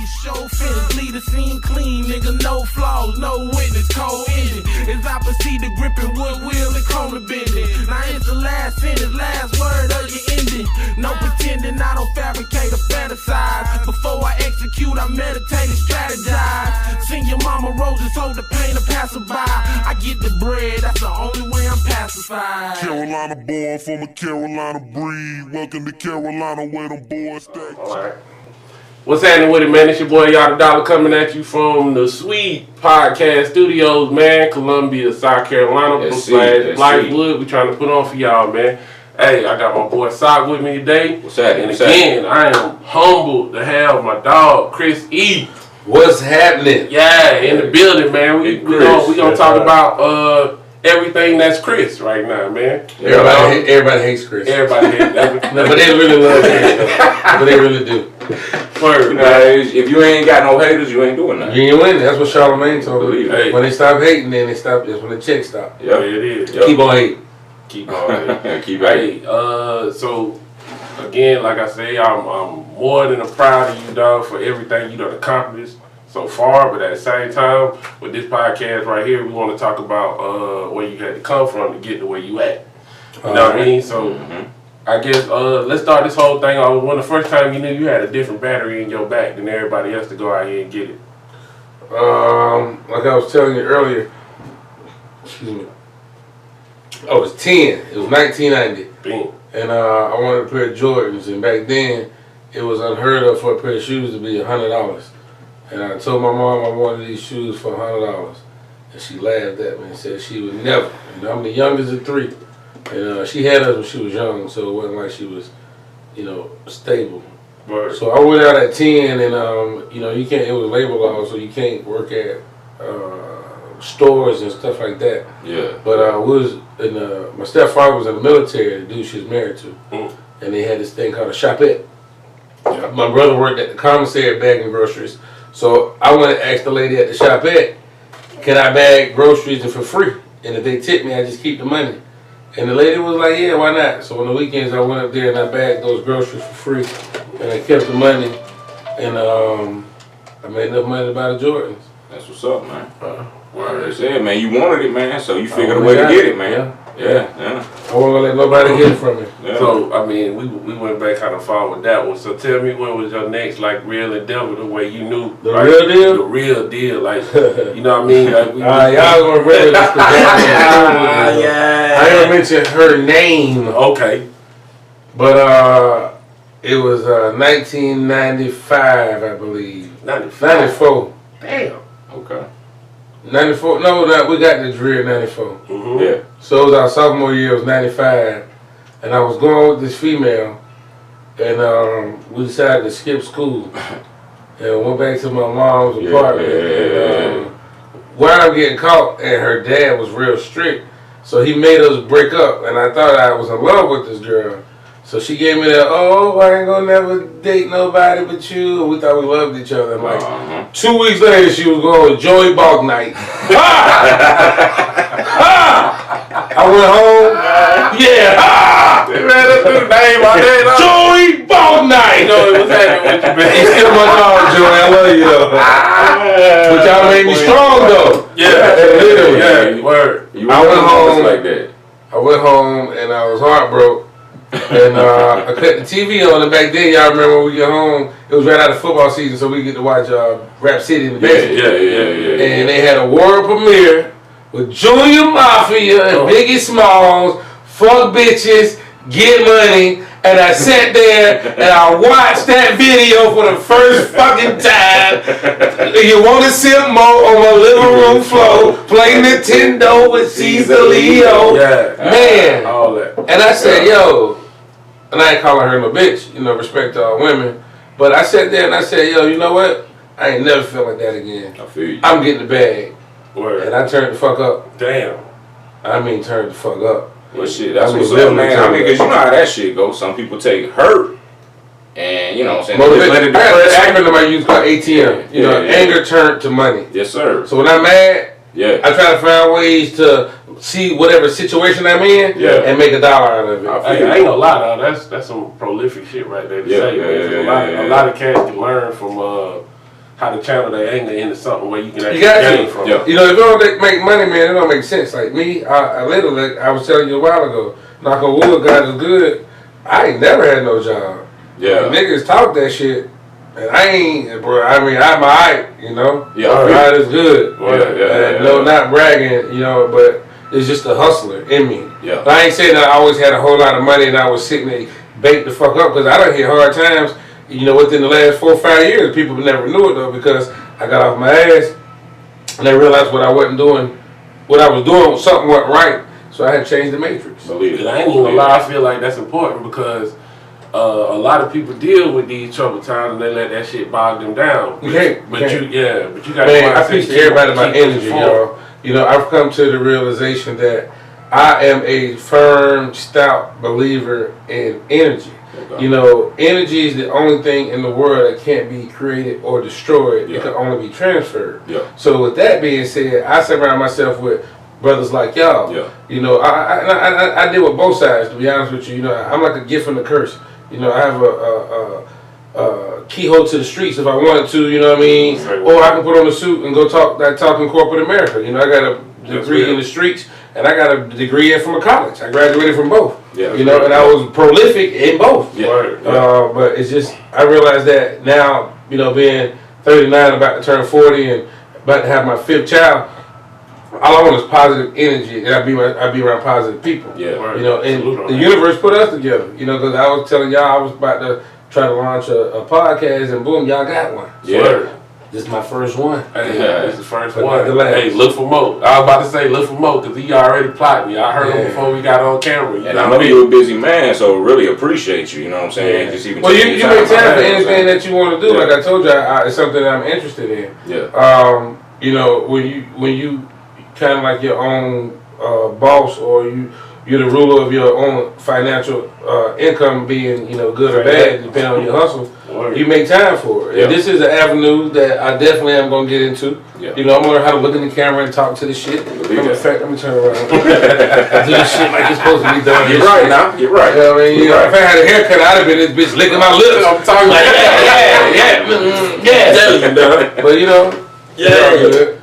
show finished, leave the scene clean, nigga, no flaws, no witness, cold ending. As I proceed to gripping wood wheel and corner bending. Now it's the last sentence, last word of your ending. No pretending, I don't fabricate or fantasize. Before I execute, I meditate and strategize. Sing your mama roses, hold the pain of passerby. I get the bread, that's the only way I'm pacified. Carolina born from a Carolina breed. Welcome to Carolina where them boys stack. Alright. What's happening with it, man? It's your boy Y'all the Dollar coming at you from the Sweet Podcast Studios, man. Columbia, South Carolina. Yes, Blythewood. We trying to put on for y'all, man. Hey, I got my boy Sock with me today. What's happening? And again, I am humbled to have my dog, Chris E. What's happening? Yeah, in the building, man. We gonna talk about everything that's Chris right now, man. Everybody hates Chris. Everybody hates No, but they really love Chris. But they really do. Word, if you ain't got no haters, you ain't doing nothing. You ain't winning. That's what Charlamagne told me. Hey. When they stop hating, then they stop. That's when the checks stop. Yeah, it is. Yep. Keep on hating. Keep on. Keep hating. So again, like I say, I'm more than proud of you, dog, for everything you done accomplished so far. But at the same time, with this podcast right here, we want to talk about where you had to come from to get to where you at. You know what I mean? So I guess let's start this whole thing off. When the first time you knew you had a different battery in your back than everybody else to go out here and get it. Like I was telling you earlier, excuse me. I was 10. It was 1990. Bing. And I wanted a pair of Jordans. And back then, it was unheard of for a pair of shoes to be $100. And I told my mom I wanted these shoes for $100. And she laughed at me and said she would never. And I'm the youngest of three. And she had us when she was young, so it wasn't like she was, stable. Word. So I went out at 10 and, you can't, it was labor law, so you can't work at stores and stuff like that. Yeah. But we was in my stepfather was in the military, the dude she was married to, and they had this thing called a shopette. Yeah. My brother worked at the commissary bagging groceries, so I went and asked the lady at the shopette, can I bag groceries and for free? And if they tip me, I just keep the money. And the lady was like, yeah, why not? So on the weekends, I went up there and I bagged those groceries for free, and I kept the money, and I made enough money to buy the Jordans. That's what's up, man. Like I said, man, you wanted it, man, so you figured a way to get it, man. Yeah. I wasn't gonna let nobody get it from me. Yeah. So, I mean, we went back kind of far with that one. So tell me, when was your next, real endeavor, the way you knew? The real deal? The real deal, you know what I mean? Y'all gonna remember this. I ain't gonna mention her name. Okay. But it was 1995, I believe. 94. Damn. Okay. 94. No, we got the drill in 94. Yeah. So it was our sophomore year, it was 95. And I was going with this female, and we decided to skip school. And went back to my mom's apartment. And while I'm getting caught, and her dad was real strict, so he made us break up. And I thought I was in love with this girl. So she gave me that, I ain't gonna never date nobody but you. And we thought we loved each other. And 2 weeks later, she was going with Joey Balk Night. I went home. Man, that's the name I did. Joey Balk Night. What's happening with you, man? He's still my dog, Joey. I love you, though. But y'all made me strong, though. Literally. Yeah, word. I went home like that. I went home and I was heartbroken. And I cut the TV on, and back then, y'all remember when we get home, it was right out of football season, so we get to watch Rap City in the basement. Yeah. And they had a world premiere with Junior Mafia and Biggie Smalls, fuck bitches, get money, and I sat there and I watched that video for the first fucking time. You want to sit more on my living room floor, play Nintendo with Caesar Leo. Man. All that. And I said, yo, and I ain't calling her no bitch, respect to all women. But I sat there and I said, yo, you know what? I ain't never felt like that again. I feel you. I'm getting the bag. Word. And I turned the fuck up. Damn. I mean, turned the fuck up. Well, shit, that's what's up, man. I mean, because you know how that shit goes. Some people take hurt and, you know what I'm saying, just let it depress. I remember I used called ATM. Anger turned to money. Yes, sir. So when I'm mad, I try to find ways to see whatever situation I'm in and make $1 out of it. I ain't gonna lie, though. That's some prolific shit right there to say. A lot of cats can learn from how to channel their anger into something where you can actually gain from. Yeah. You know, if you don't make money, man, it don't make sense. Like me, I literally, I was telling you a while ago, knock on wood, God is good. I ain't never had no job. Yeah. Like, niggas talk that shit, and I ain't, bro. I mean, I'm alright, you know. Yeah. God is good. Yeah. No, not bragging, you know, but it's just a hustler in me. Yeah. But I ain't saying that I always had a whole lot of money and I was sitting there baked the fuck up, because I done hit hard times. You know, within the last 4 or 5 years, people never knew it though, because I got off my ass and they realized what I wasn't doing, what I was doing, something wasn't right, so I had to change the matrix. Believe it. I ain't even gonna lie, I feel like that's important because a lot of people deal with these troubled times and they let that shit bog them down. You can't. But you got. Man, I preach to everybody about energy, y'all. You know, I've come to the realization that I am a firm, stout believer in energy. Okay. You know, energy is the only thing in the world that can't be created or destroyed. Yeah. It can only be transferred. Yeah. So with that being said, I surround myself with brothers like y'all. Yeah. You know, I deal with both sides, to be honest with you. You know, I'm like a gift and a curse. You know, I have a keyhole to the streets if I wanted to, you know what I mean? Or I can put on a suit and go talk in corporate America. You know, I got a degree in the streets and I got a degree from a college. I graduated from both. Yeah, you know, and I was prolific in both. Yeah. But it's just, I realized that now, you know, being 39, about to turn 40 and about to have my 5th child, all I want is positive energy, and I be around positive people. Yeah, you know, and the universe put us together. You know, because I was telling y'all I was about to try to launch a podcast, and boom, y'all got one. Yeah, this is my first one. Hey, this is the first one. Hey, look for more. I was about to say look for more because he already plotting. I heard him before we got on camera. And I know you're a busy man, so really appreciate you. You know what I'm saying? Just even well, you make time for anything that you want to do. Like I told you, it's something that I'm interested in. Yeah. You know, when you kind of like your own boss, or you're the ruler of your own financial income, being, you know, good or bad, depending on your hustle. You make time for it. Yeah. And this is an avenue that I definitely am going to get into. Yeah. You know, I'm going to learn how to look in the camera and talk to the shit. In fact, let me turn around. I do this shit like it's supposed to be done. Get right now. Get right. You know what I mean? You know, if I had a haircut, I'd have been this bitch licking my lips. I'm talking like, yeah. But, you know, yeah.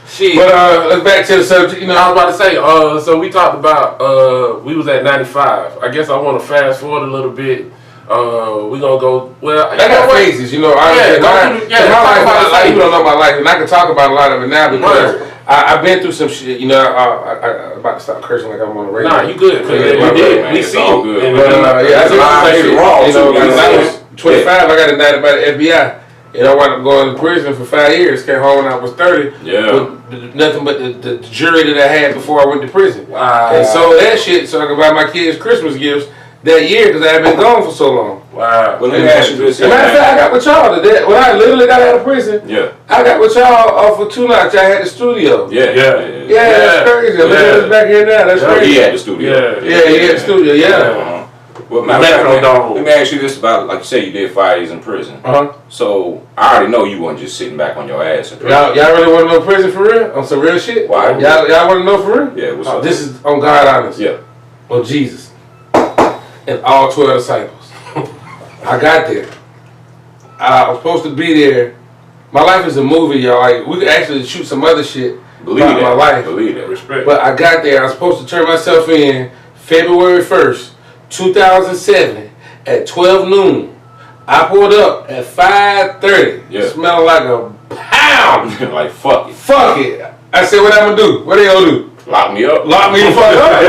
Shit. But let's back to the subject. You know, I was about to say. So we talked about we was at 95. I guess I want to fast forward a little bit. We gonna go. Well, I got phases. You know, my life. You don't know my life, and I can talk about a lot of it now because I've been through some shit. You know, I'm about to stop cursing like I'm on the radio. Nah, you good? We see you. Yeah, that's wrong. You know, when I was 25, I got indicted by the FBI. And I wound up going to prison for 5 years. Came home when I was 30. Yeah. With nothing but the jury that I had before I went to prison. Wow. And sold that shit so I could buy my kids Christmas gifts that year because I had been gone for so long. Wow. Well, let me ask you this. As a matter of fact, I got with y'all today. When I literally got out of prison, I got with y'all for 2 nights. I had the studio. Yeah, that's crazy. Look at us back here now. That's crazy. He had the studio. He had the studio, Well, let me ask you this about, like you say, you did 5 years in prison. So I already know you weren't just sitting back on your ass in prison. Y'all really want to know prison for real? On some real shit? Why? Y'all want to know for real? Yeah. What's up? This is on God honest. Yeah. On Jesus and all 12 disciples. I got there. I was supposed to be there. My life is a movie, y'all. Like, we could actually shoot some other shit about my life. Believe that. Respect. But I got there. I was supposed to turn myself in February 1st. 2007 at 12 noon. I pulled up at 5:30. Yeah. Smelling like a pound. Like fuck it. Fuck it. I said, what I'm gonna do? What they gonna do? Lock me up. Lock me the fuck up.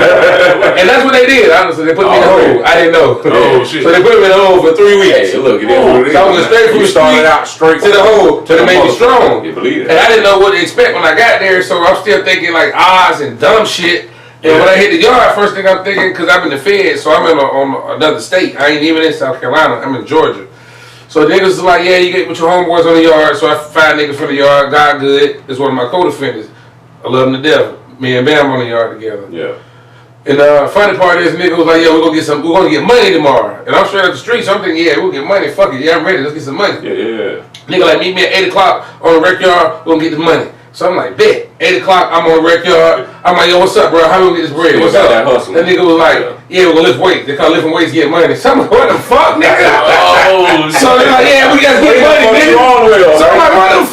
And that's what they did, honestly. They put me in a hole. I didn't know. Oh, shit. So they put me in a hole for 3 weeks. Hey, look, it is what it is. So I went straight from the street straight to the hole to make me strong. You believe it. And I didn't know what to expect when I got there, so I'm still thinking like odds and dumb shit. And when I hit the yard, first thing I'm thinking, because I'm in the Fed, so I'm on another state. I ain't even in South Carolina. I'm in Georgia. So niggas is like, yeah, you get with your homeboys on the yard. So I find niggas from the yard. God good. It's one of my co-defendants. I love him to death. Me and Bam on the yard together. Yeah. And funny part is, nigga was like, yeah, we're gonna get money tomorrow. And I'm straight up the street, so I'm thinking, yeah, we'll get money. Fuck it, yeah, I'm ready. Let's get some money. Yeah. Nigga like, meet me at 8 o'clock on the rec yard. We're gonna get the money. So I'm like, bet. 8 o'clock, I'm on the rec yard. I'm like, yo, what's up, bro? How we gonna get this bread? What's up? That nigga was like, yeah, we're gonna lift weights. They call lifting weights get money. So I'm like, what the fuck, nigga? So they're like, yeah, we gotta get money, nigga. So I'm like, what the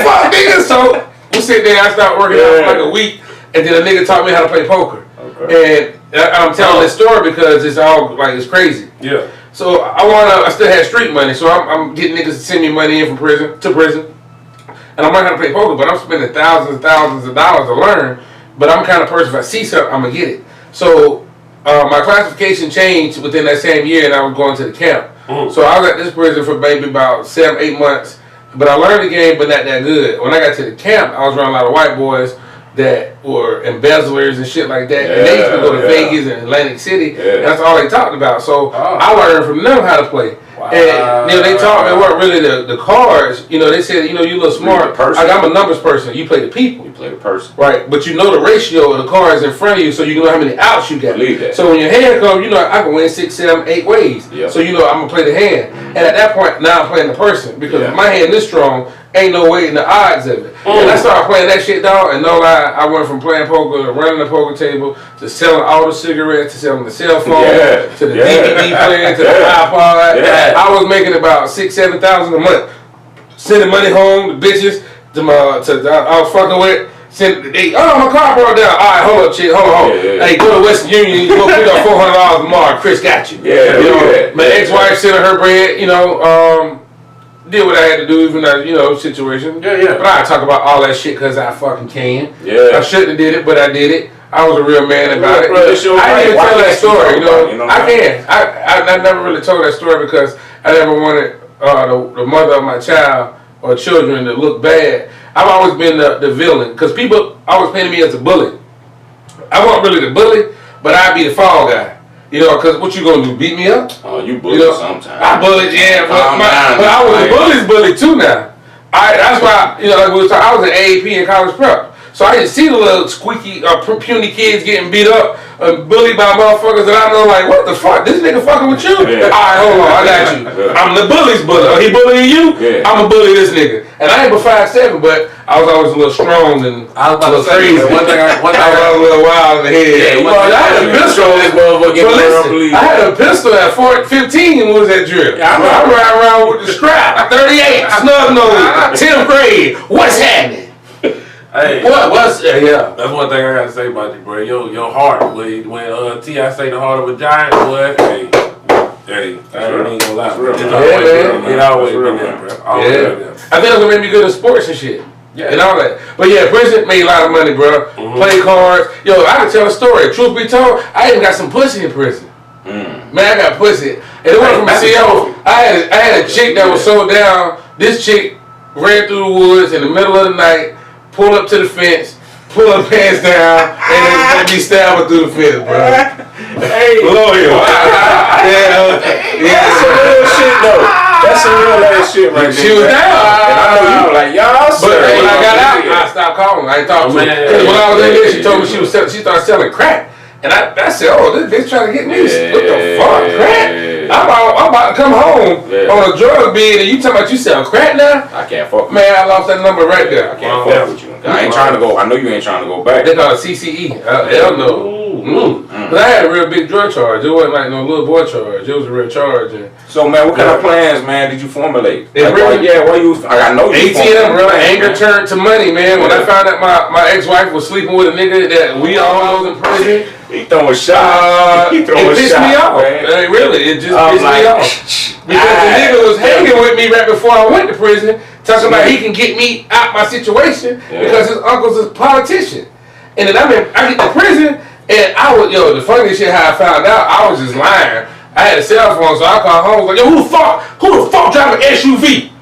So we sit there. I started working out for like a week, and then a nigga taught me how to play poker. Okay. And I'm telling this story because it's all like it's crazy. Yeah. So I still had street money, so I'm getting niggas to send me money in from prison to prison, and I'm learning how to play poker. But I'm spending thousands and thousands of dollars to learn. But I'm the kind of person, if I see something, I'm gonna get it. So my classification changed within that same year, and I was going to the camp. So I was at this prison for maybe about 7-8 months. But I learned the game, but not that good. When I got to the camp, I was around a lot of white boys that were embezzlers and shit like that. And they used to go to Vegas and Atlantic City. And that's all they talked about. So I learned from them how to play. Wow. And they taught me it weren't really the cards. They said, you look smart. I'm a numbers person. You play the people. You play the person. Right. But you know the ratio of the cards in front of you, so you know how many outs you got. Believe that. So when your hand comes, I can win 6, 7, 8 ways. Yep. So I'm going to play the hand. And at that point, now I'm playing the person. Because if my hand is strong, ain't no way in the odds of it. And I started playing that shit, dog, and no lie, I went from playing poker to running the poker table to selling all the cigarettes to selling the cell phone to the DVD player to the iPod. I was making about $6,000, $7,000 a month. Sending money home to bitches I was fucking with. My car broke down. All right, hold up, chick. Hold on. Hey, go to Western Union. You go pick up $400 tomorrow. Chris got you. My ex-wife sent her bread. Did what I had to do, even that, situation. But I talk about all that shit because I fucking can. I shouldn't have did it, but I did it. I was a real man about it. I didn't even tell that story, I can. I never really told that story because I never wanted the mother of my child or children to look bad. I've always been the villain because people always painted me as a bully. I wasn't really the bully, but I'd be the fall guy. Because what you gonna do? Beat me up? Oh, you bully sometimes. I bullied, but I was a bully's bully too now. That's why, I was an AAP in college prep. So I didn't see the little squeaky, puny kids getting beat up, bullied by motherfuckers, and I know, like, what the fuck? This nigga fucking with you? All right, hold on, I got you. I'm the bully's bully. He bullying you? I'm gonna bully this nigga. And I ain't but 5'7", but I was always a little strong and I was about to say, one thing I was a little wild in the head. I had a pistol. I had a pistol at 15 when we was at drill. I ride around with the strap, 38, snub nose, 10th grade. What's happening? Hey, that's one thing I gotta say about you, bro. Your heart. When T.I. say the heart of a giant, boy, hey, I ain't gonna lie. It always been there, bro. Always been there. I think it's gonna make me good at sports and shit. And all that. But prison made a lot of money, bro. Play cards. I can tell a story. Truth be told, I even got some pussy in prison. Man, I got pussy. And it went from CO. I had a chick that was so down. This chick ran through the woods in the middle of the night, pulled up to the fence, pull her pants down, and then let me stab her through the fence, bro. Loyal. That's some real shit, though. That's some real ass shit right there. She was down. And I know you were like, y'all, but when I got out, I stopped calling. I ain't talking to her. Because when I was in there, she told me she started selling crack. And I said, this bitch trying to get me. What the fuck, crack? I'm about to come home on a drug bid, and you talking about you sell crack now? I can't fuck with you. Man, I lost that number right there. I can't fuck with you. I ain't trying to go. I know you ain't trying to go back. They call it CCE. Hell no. Because I had a real big drug charge. It wasn't like no little boy charge. It was a real charge. So, man, what kind of plans, man, did you formulate? I know you. ATM, bro. Anger turned to money, man. When I found out my ex-wife was sleeping with a nigga that we all was in prison. He throwing shots. It pissed me off. Really, it just pissed me off. Because the nigga was hanging with me right before I went to prison, talking about he can get me out my situation because his uncle's a politician. And then I get to prison, and I was, the funniest shit how I found out, I was just lying. I had a cell phone, so I called home. I was like, who the fuck drive an SUV?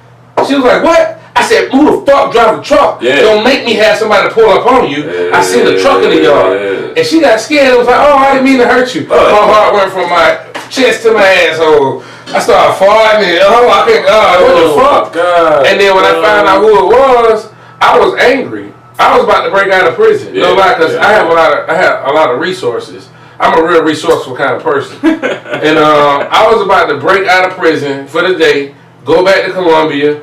She was like, what? I said, who the fuck drive a truck? Don't make me have somebody to pull up on you. I seen the truck in the yard. And she got scared and was like, I didn't mean to hurt you. My heart went from my chest to my asshole. I started farting and, what the fuck? God, and then when I found out who it was, I was angry. I was about to break out of prison. No lie, because I have a lot of resources. I'm a real resourceful kind of person. And I was about to break out of prison for the day, go back to Columbia,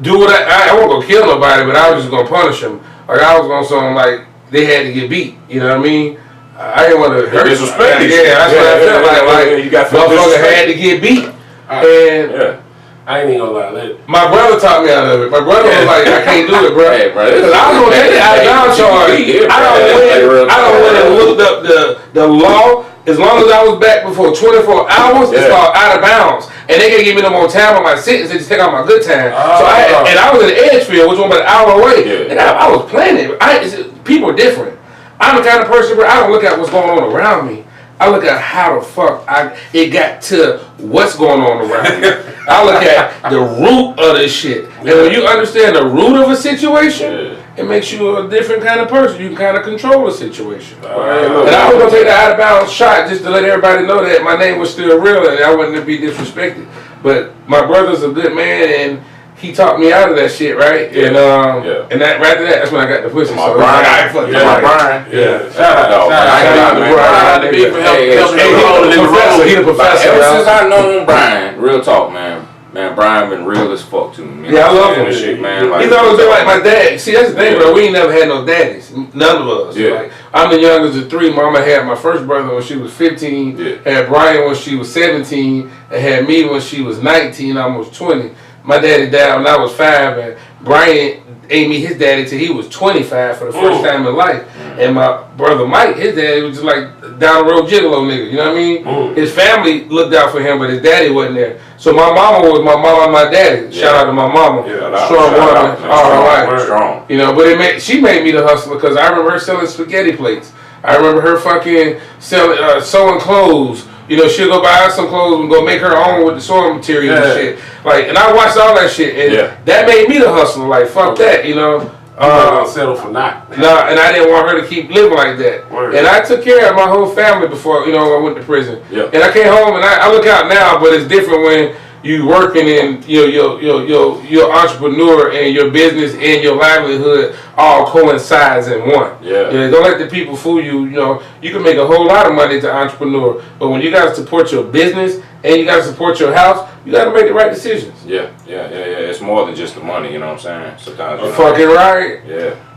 do what I wasn't going to kill nobody, but I was just going to punish them. Like I was going to something like they had to get beat. You know what I mean? I didn't want to hurt disrespect. That's what I felt like. You got motherfucker had to get beat. I ain't even gonna lie. My brother talked me out of it. My brother was like, I can't do it, bro. Because I was gonna take the out-of-town charge. I don't went and looked up the law. As long as I was back before 24 hours, it's called out of bounds. And they can't give me no more time on my sentence. They just take out my good time. So I was in Edgefield, which was about an hour away. And I was planning. People are different. I'm the kind of person where I don't look at what's going on around me. I look at how the fuck it got to what's going on around me. I look at the root of this shit. And when you understand the root of a situation, it makes you a different kind of person. You can kind of control a situation. And I was going to take the out of bounds shot just to let everybody know that my name was still real and I wasn't to be disrespected. But my brother's a good man and he talked me out of that shit, right? And that right after that's when I got the pussy. My Brian. Brian. Shout out to Brian. He the professor. Ever since I known Brian, real talk, man. Man, Brian been real as fuck to me. Yeah, I love him. Shit, man. He's always been like my dad. See, that's the thing, bro. We ain't never had no daddies. None of us. Like, I'm the youngest of three. Mama had my first brother when she was 15. Had Brian when she was 17. And had me when she was 19, almost 20. My daddy died when I was 5, and Brian ain't meet his daddy till he was 25 for the first time in life. And my brother Mike, his daddy was just like down the road gigolo nigga, you know what I mean? His family looked out for him, but his daddy wasn't there. So my mama was my mama and my daddy. Shout out to my mama. Strong woman, all her life. Strong. You know, but she made me the hustler because I remember her selling spaghetti plates. I remember her fucking selling, sewing clothes. You know, she'll go buy some clothes and go make her own with the sewing material and shit. Like, and I watched all that shit, and that made me the hustler. Like, fuck that, you know. Gonna settle for not. Nah, and I didn't want her to keep living like that. And I took care of my whole family before, you know, I went to prison. And I came home, and I look out now, but it's different when you working in your entrepreneur and your business and your livelihood all coincides in one. Don't let the people fool you. You know, you can make a whole lot of money as an entrepreneur, but when you gotta support your business and you gotta support your house, you gotta make the right decisions. It's more than just the money, you know what I'm saying? Sometimes you fucking right.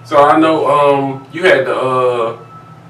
So I know you had the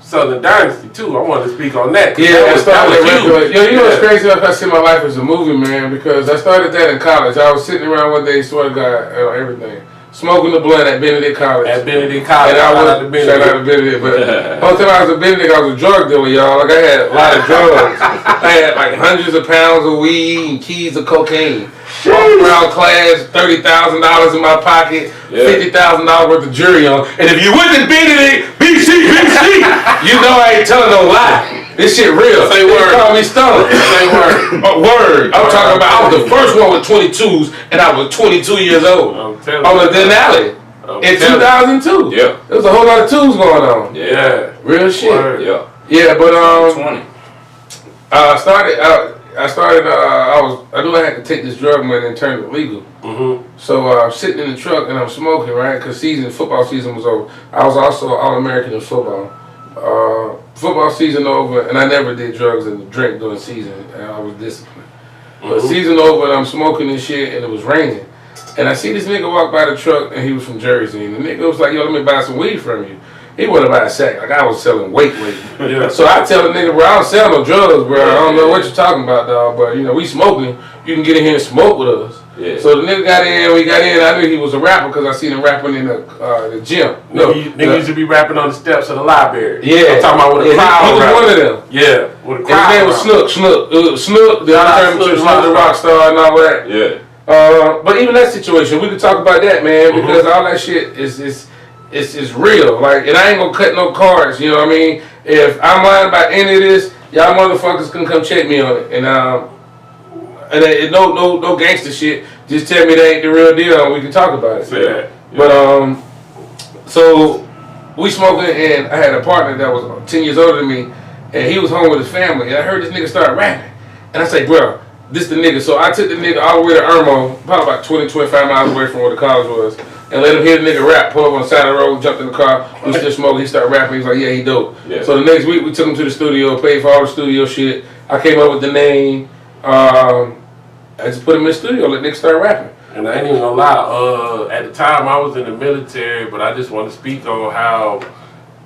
Southern Dynasty too. I wanted to speak on that. I started that. You know what's crazy? I see my life as a movie, man, because I started that in college. I was sitting around one day, swear to God, everything. Smoking the blunt at Benedict College. At Benedict College. And I was, shout out to Benedict. But the whole time I was at Benedict, I was a drug dealer, y'all. Like, I had a lot of drugs. I had like hundreds of pounds of weed and keys of cocaine. Walked around class, $30,000 in my pocket, $50,000 worth of jury on. And if you went to Benedict, BC, you know I ain't telling no lie. This shit real. Say word. They call me Stone. Say word. Word. I'm talking about, I was the first one with 22s, and I was 22 years old. On the Denali. In 2002. There was a whole lot of twos going on. Real shit. Word. Yeah, but 20. I knew I had to take this drug money and turn it legal. So I'm sitting in the truck and I'm smoking, right? Because football season was over. I was also All-American in football. Football season over, and I never did drugs and drink during season, and I was disciplined. But season over, and I'm smoking and shit, and it was raining. And I see this nigga walk by the truck, and he was from Jersey, and the nigga was like, yo, let me buy some weed from you. He wanted to buy a sack, like I was selling weight. So I tell the nigga, bro, I don't sell no drugs, bro. I don't know what you're talking about, dog, but, you know, we smoking. You can get in here and smoke with us. So the nigga got in, we got in, I knew he was a rapper because I seen him rapping in the gym. Nigga used to be rapping on the steps of the library. I'm talking about with a crowd. He was one of them. With a crowd. His name was Snook. Then I turned into the rock star and all that. But even that situation, we could talk about that, man, because all that shit is real. Like, and I ain't gonna cut no cards, you know what I mean? If I'm lying about any of this, y'all motherfuckers can come check me on it. And no gangster shit. Just tell me that ain't the real deal and we can talk about it. But so we smoking, and I had a partner that was 10 years older than me, and he was home with his family, and I heard this nigga start rapping. And I say, bro, this the nigga. So I took the nigga all the way to Irmo, probably about 20, 25 miles away from where the college was, and let him hear the nigga rap, pull up on the side of the road, jumped in the car, we still smoking, he started rapping, he was like, yeah, he dope. So the next week we took him to the studio, paid for all the studio shit. I came up with the name, I just put him in the studio, let niggas start rapping. And I ain't even gonna lie, at the time I was in the military, but I just want to speak on how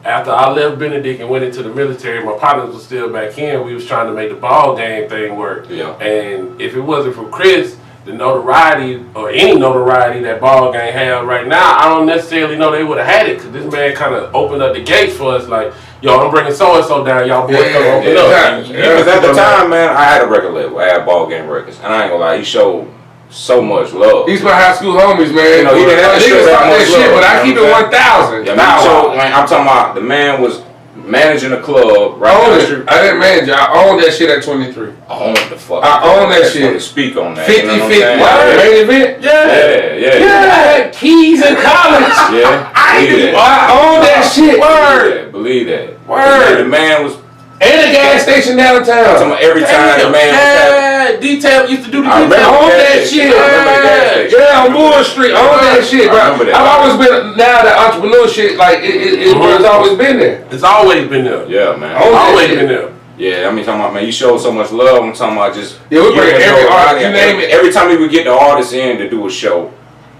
after I left Benedict and went into the military, my partners were still back in. We was trying to make the ball game thing work. And if it wasn't for Chris, the notoriety or any notoriety that Ball Gang have right now, I don't necessarily know they would have had it because this man kind of opened up the gates for us. Like, yo, I'm bringing so and so down. Y'all boys come open up. Because at the time, man, I had a record label. I had Ball Gang Records, and I ain't gonna lie, he showed so much love. These my high school homies, man. You know, he didn't have to show that much shit, love, but I keep it 1,000. Yeah, man, so, man, I'm talking about the man was managing a club right down the street. I didn't manage it. I owned that shit at 23. I owned the fuck. I own that shit. To speak on that. 50-50. You know what I'm Main event? Yeah. I had keys in college. Yeah. I own that shit. Word. Believe that. Word. The man was. And a gas station downtown. Every time the man was Detail used to do the I detail. Own that shit. Yeah, on Moore Street. Own that shit, bro. I've always been, now that entrepreneur shit, like, it's always been there. It's always been there. Yeah, man. Always been there. Yeah, I mean, talking about, man, you showed so much love. I'm talking about just. Yeah, we bring every artist, you name it. Every time we would get the artists in to do a show,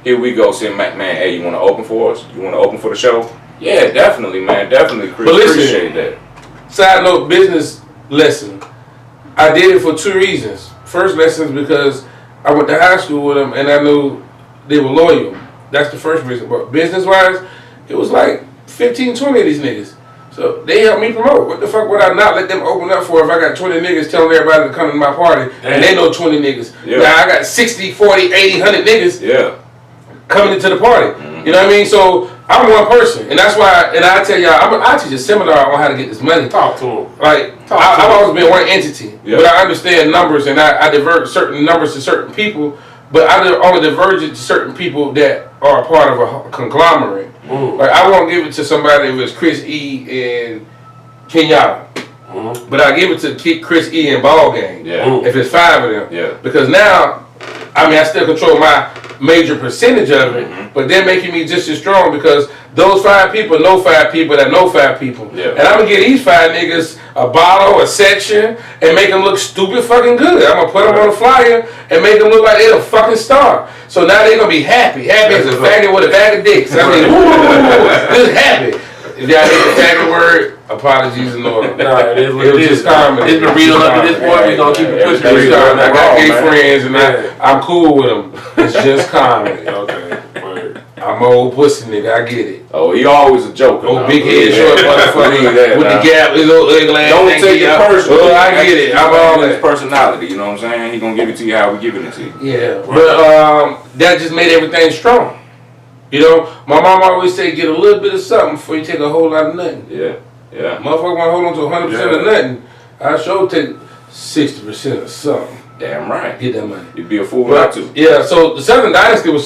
here we go, saying, man, hey, you want to open for us? You want to open for the show? Yeah, definitely, man. Definitely appreciate that. Side note, business lesson. I did it for 2 reasons. First lesson is because I went to high school with them and I knew they were loyal. That's the first reason. But business-wise, it was like 15, 20 of these niggas. So they helped me promote. What the fuck would I not let them open up for if I got 20 niggas telling everybody to come to my party and they know 20 niggas? Yeah. Now I got 60, 40, 80, 100 niggas coming into the party. You know what I mean? So I'm one person, and that's why. And I tell y'all, I teach a seminar on how to get this money. Talk to him. Like I've always been one entity, but I understand numbers, and I divert certain numbers to certain people. But I only diverge it to certain people that are a part of a conglomerate. Like I won't give it to somebody if it's Chris E and Kenyatta. But I give it to Chris E and Ball Gang. If it's 5 of them. Because now, I mean, I still control my major percentage of it, but they're making me just as strong because those 5 people know 5 people that know 5 people. And I'm gonna get these 5 niggas a bottle, a section, and make them look stupid fucking good. I'm gonna put them on a flyer and make them look like they're a fucking star. So now they're gonna be happy. Happy as a faggot with a bag of dicks. I mean, just happy. If y'all hate the faggot word, apologies and all. Nah, it is what it was just comedy. It's been real up to this point. We're gonna keep it pushing. I got gay friends and I'm cool with them. It's just comedy. Okay. Word. I'm an old pussy nigga, I get it. Oh, he always a joker. Old big head, short motherfucker with the gap, his old ugly ass. Don't take it personal. Oh, I get it. I'm all his that. personality, you know what I'm saying? He gonna give it to you how we giving it to you. Yeah, but that just made everything strong. You know, my mom always say, get a little bit of something before you take a whole lot of nothing. Motherfucker want to hold on to 100% of nothing. I sure take 60% of something. Damn right. Get that money. You'd be a fool not to. Yeah, so the Southern Dynasty was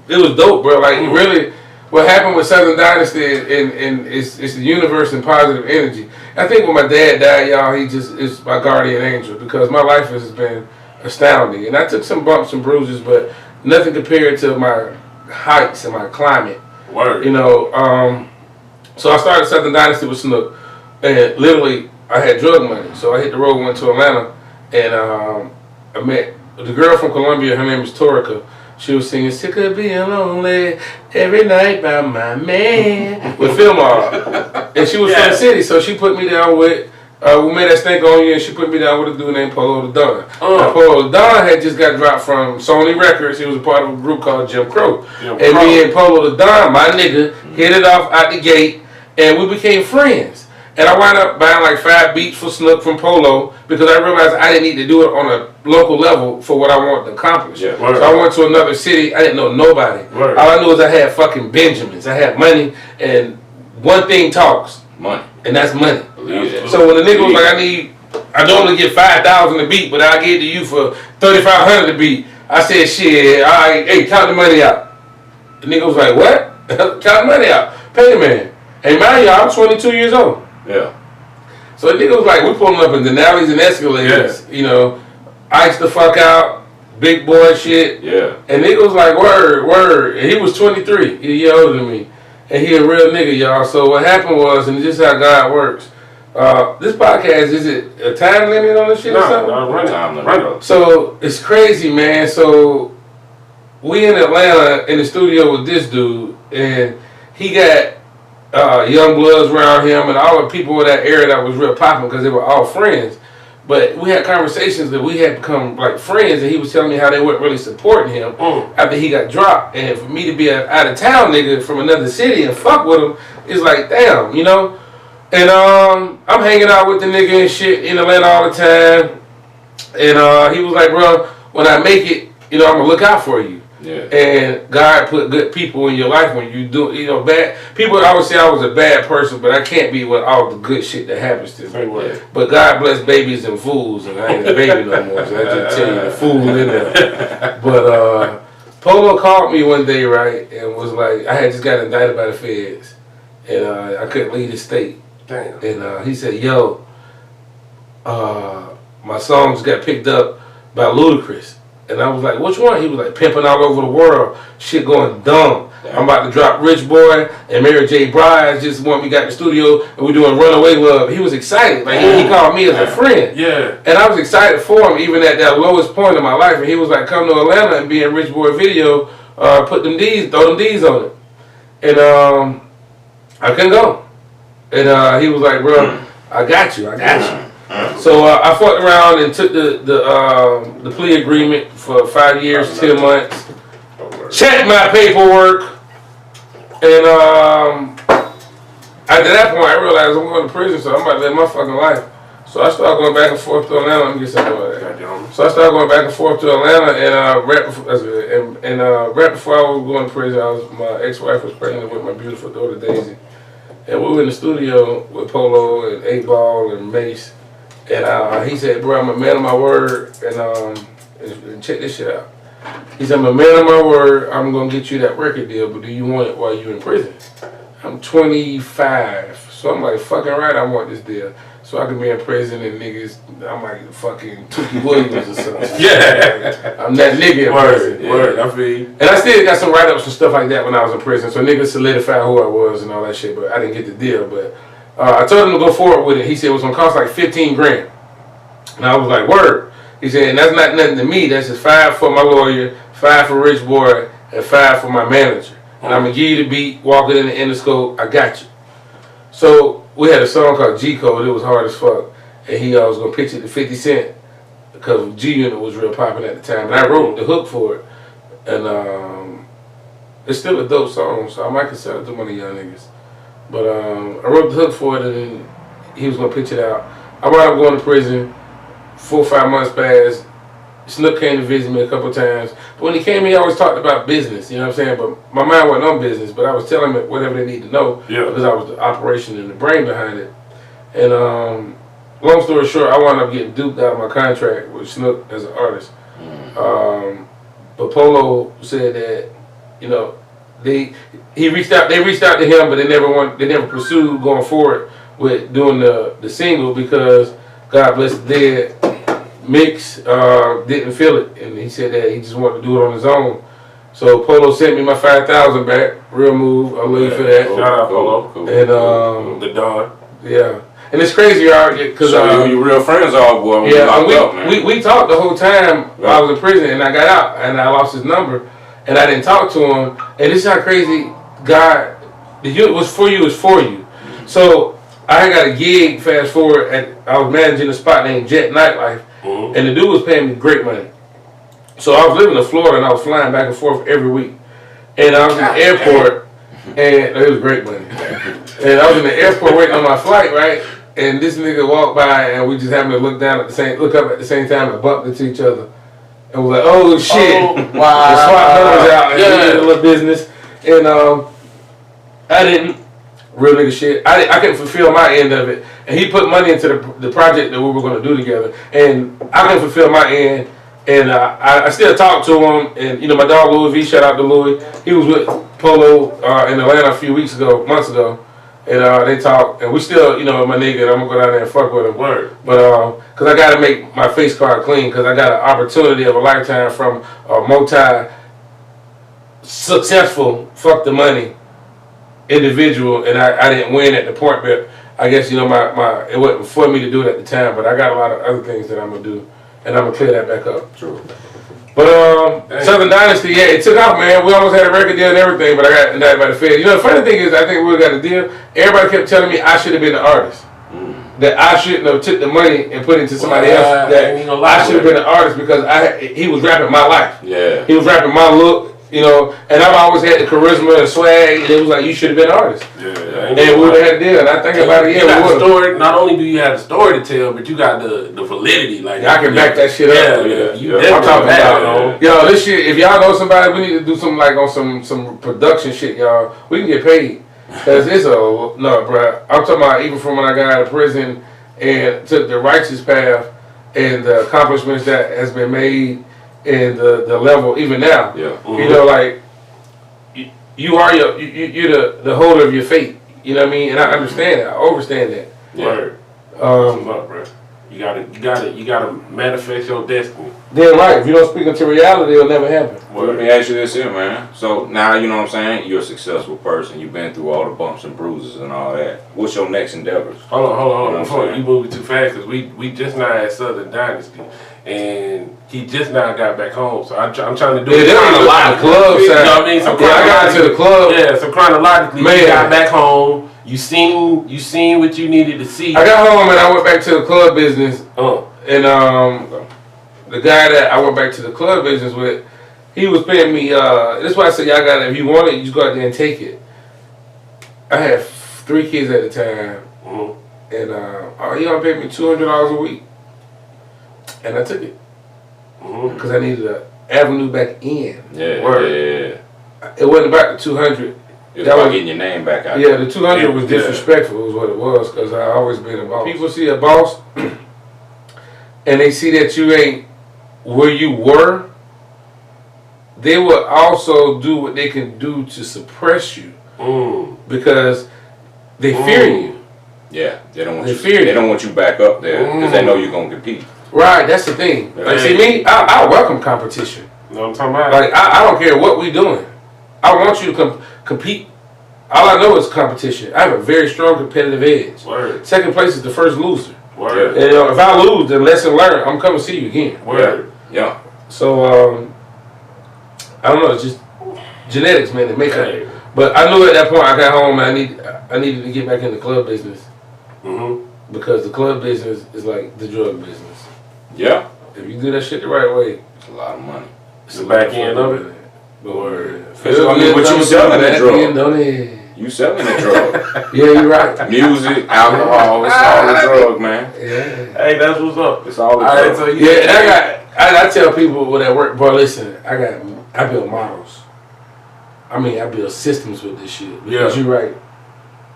it was dope, bro. Like, really, what happened with Southern Dynasty and it's the universe and positive energy. I think when my dad died, y'all, he just is my guardian angel because my life has been astounding. And I took some bumps and bruises, but nothing compared to my heights and my climate. Word. You know, so I started Southern Dynasty with Snook, and literally I had drug money. So I hit the road, went to Atlanta, and I met the girl from Columbia. Her name is Torica. She was singing "Sick of Being Lonely Every Night by My Man" with Philmar, and she was from the city. So she put me down with. We made that stink on you, and she put me down with a dude named Polo the Don. Now, Polo the Don had just got dropped from Sony Records. He was a part of a group called Jim Crow. Me and Polo the Don, my nigga, hit it off out the gate, and we became friends. And I wound up buying like 5 beats for Snook from Polo because I realized I didn't need to do it on a local level for what I wanted to accomplish. So I went to another city. I didn't know nobody. All I knew was I had fucking Benjamins. I had money, and one thing talks. Money. And that's money. So when the nigga was like, I normally get 5,000 a beat, but I gave to you for 3,500 a beat. I said, shit, all right, hey, count the money out. The nigga was like, what? Count the money out. Pay the man. Hey, mind you, I'm 22 years old. So the nigga was like, we pulling up in Denali's and Escalators, you know, ice the fuck out, big boy shit. And nigga was like, word. And he was 23, he a year older than me. And he a real nigga, y'all. So what happened was, and this is how God works. This podcast, is it a time limit on this shit or something? No, time limit. So it's crazy, man. So we in Atlanta in the studio with this dude, and he got young bloods around him and all the people in that area that was real popping because they were all friends. But we had conversations that we had become like friends, and he was telling me how they weren't really supporting him after he got dropped. And for me to be an out of town nigga from another city and fuck with him, it's like, damn, you know? And I'm hanging out with the nigga and shit in Atlanta all the time. And he was like, bro, when I make it, you know, I'm gonna look out for you. Yeah. And God put good people in your life when you do, you know, bad people always say I was a bad person, but I can't be with all the good shit that happens to me. Yeah. But God bless babies and fools, and I ain't a baby no more, so I just tell you the fool in there. But Polo called me one day, right, and was like, I had just got indicted by the feds, and I couldn't leave the state. Damn. And he said, yo, my songs got picked up by Ludacris. And I was like, which one? He was like, pimping all over the world. Shit going dumb. Damn. I'm about to drop Rich Boy, and Mary J. Blige just want me got in the studio, and we're doing Runaway Love. He was excited. Like, he called me as a friend. Yeah. And I was excited for him, even at that lowest point in my life. And he was like, come to Atlanta and be in Rich Boy video, put them D's, throw them D's on it. And I couldn't go. And he was like, bro, I got you. So I fucked around and took the plea agreement for 5 years, 10 months. Checked my paperwork, and after that point, I realized I'm going to prison, so I'm about to live my fucking life. So I started going back and forth to Atlanta. Let me get something like that. So I started going back and forth to Atlanta, and right before I was going to prison, my ex-wife was pregnant with my beautiful daughter Daisy, and we were in the studio with Polo and 8Ball and Mace. And he said, bro, I'm a man of my word, and check this shit out. He said, I'm a man of my word, I'm going to get you that record deal, but do you want it while you're in prison? I'm 25, so I'm like, fucking right, I want this deal. So I can be in prison and niggas, I'm like fucking Tookie Williams or something. Yeah. I'm that nigga in prison. Word, I feel you. And I still got some write-ups and stuff like that when I was in prison, so niggas solidified who I was and all that shit, but I didn't get the deal, but I told him to go forward with it. He said it was going to cost like 15 grand. And I was like, word. He said, and that's not nothing to me. That's just 5 for my lawyer, 5 for Rich Boy, and 5 for my manager. And I'm going to give you the beat, walk it in the endoscope, I got you. So we had a song called G Code. It was hard as fuck. And he was going to pitch it to 50 Cent because G Unit was real popular at the time. And I wrote the hook for it. And it's still a dope song, so I might consider it to one of y'all niggas. But I wrote the hook for it, and then he was going to pitch it out. I wound up going to prison. 4 or 5 months passed. Snook came to visit me a couple times. But when he came, he always talked about business, you know what I'm saying? But my mind wasn't on business, but I was telling them whatever they need to know because I was the operation and the brain behind it. And long story short, I wound up getting duped out of my contract with Snook as an artist. But Polo said that, you know, they reached out to him, but they never pursued going forward with doing the single because God Bless the Dead mix didn't feel it, and he said that he just wanted to do it on his own. So Polo sent me my 5,000 back. Real move. I love you for that. Shout out Polo. Cool. And the Don. Yeah. And it's crazy, y'all, because your real friends are, boy. When we talked the whole time while I was in prison, and I got out, and I lost his number, and I didn't talk to him. And this is how crazy God, what's for you is for you. So I got a gig. Fast forward, I was managing a spot named Jet Nightlife, and the dude was paying me great money. So I was living in Florida, and I was flying back and forth every week. And I was in the airport, and it was great money. And I was in the airport waiting on my flight, right? And this nigga walked by, and we just happened to look up at the same time, and bumped into each other. And was like, oh shit! Wow! And swapped numbers out, and we did a little business. And I didn't real nigga shit. I couldn't fulfill my end of it, and he put money into the project that we were going to do together, and I couldn't fulfill my end. And I still talk to him, and you know my dog Louis V. Shout out to Louis. He was with Polo in Atlanta a few months ago. And they talk, and we still, you know, my nigga, and I'm gonna go down there and fuck with him. Word. But cause I gotta make my face card clean, cause I got an opportunity of a lifetime from a multi-successful, fuck the money individual, and I didn't win at the point, but I guess, you know, it wasn't for me to do it at the time, but I got a lot of other things that I'm gonna do, and I'm gonna clear that back up. True. But Southern Dynasty, yeah, it took off, man. We almost had a record deal and everything, but I got indicted by the feds. You know, the funny thing is, I think we got a deal. Everybody kept telling me I should have been the artist. that I shouldn't have took the money and put it into somebody else. That I should have been an artist because he was rapping my life. Yeah. He was rapping my look, you know, and I've always had the charisma and swag, and it was like, you should have been an artist. Yeah. And we would have had a deal, and I think about it, you got the story. Not only do you have the story to tell, but you got the validity. Like I can back that shit up. Yeah. I'm talking about, yo, this shit, if y'all know somebody, we need to do something like on some production shit, y'all. We can get paid. Cause it's no, bro. I'm talking about even from when I got out of prison and took the righteous path and the accomplishments that has been made and the level even now. Yeah. You know, like you're the holder of your fate. You know what I mean? And I understand that. I understand that. Word. What's up, bro? You gotta manifest your destiny. Then right, if you don't speak into reality, it'll never happen. Well, let me ask you this here, man. So now you know what I'm saying. You're a successful person. You've been through all the bumps and bruises and all that. What's your next endeavors? Hold on. You know Before you moving too fast, because we just now at Southern Dynasty, and he just now got back home. So I'm trying to do it chronologically. Club you know what I mean? So I got into the club. Yeah. So chronologically, Man. you got back home. You seen what you needed to see. I got home and I went back to the club business. And the guy that I went back to the club business with, he was paying me. That's why I said y'all got it. If you want it, you just go out there and take it. I had 3 kids at the time, and he only paid me $200 a week, and I took it because I needed an avenue back in. Yeah. It wasn't about the 200. It was about getting your name back out. Yeah, the 200 was disrespectful, was what it was, because I always been a boss. People see a boss, and they see that you ain't where you were, they will also do what they can do to suppress you because they fear you. Yeah, they don't want you. They don't want you back up there because they know you're gonna compete. Right, that's the thing. Like, see me, I welcome competition. You know what I'm talking about? Like I don't care what we doing. I want you to compete. All I know is competition. I have a very strong competitive edge. Word. Second place is the first loser. Word. And if I lose, then lesson learned. I'm coming to see you again. Word. Yeah. So I don't know. It's just genetics, man. They make Hey. it. But I knew at that point I got home and I needed to get back in the club business because the club business is like the drug business. Yeah. If you do that shit the right way, It's a lot of money. it's The back end of it. But But you selling the drug. Don't it? You selling the drug. Yeah, you're right. Music, alcohol, it's all the drug, man. Yeah. Hey, that's what's up. It's all the All right, drug. so Yeah, and I tell people when I work, bro, listen, I build models. I mean, I build systems with this shit. Because you're right.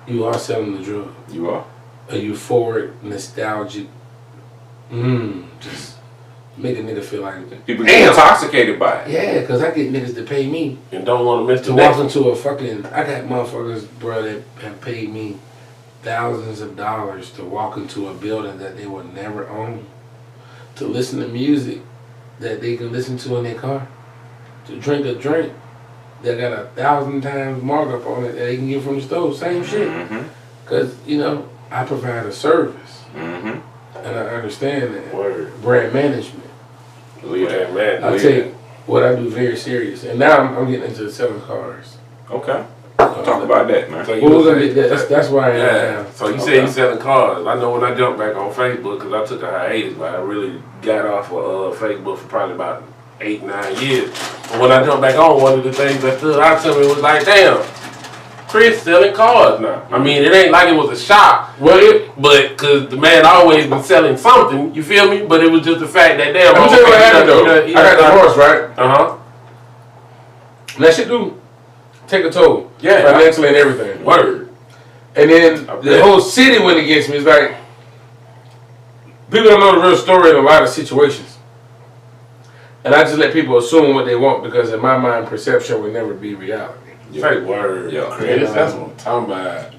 You are selling the drug. You are. A euphoric, nostalgic, just make a nigga feel like People get intoxicated by it. yeah, because I get niggas to pay me and don't want to miss to the walk next. into a fucking. I got motherfuckers, bro, that have paid me thousands of dollars to walk into a building that they would never own, to listen to music that they can listen to in their car, to drink a drink that got 1,000 times markup on it that they can get from the store. Same shit. Because, you know, I provide a service. And I understand that. Word. Brand management. Believe that, man. I take what I do very serious. And now I'm getting into selling cars. Okay. Talk about that, man. So We're gonna get that. That's where I am now. So you say you selling cars. I know when I jumped back on Facebook, because I took a hiatus, but I really got off of Facebook for probably about 8-9 years. But when I jumped back on, one of the things that stood out to me was like, damn, Chris selling cars now. I mean, it ain't like it was a shock, but because the man always been selling something, you feel me? But it was just the fact that damn. Let me tell you what happened though. I got divorced, right? That shit do take a toll. Yeah. Financially and everything. Word. And then the whole city went against me. It's like people don't know the real story in a lot of situations. And I just let people assume what they want because in my mind, perception will never be reality. Say word. Yeah. Chris, that's what I'm talking about.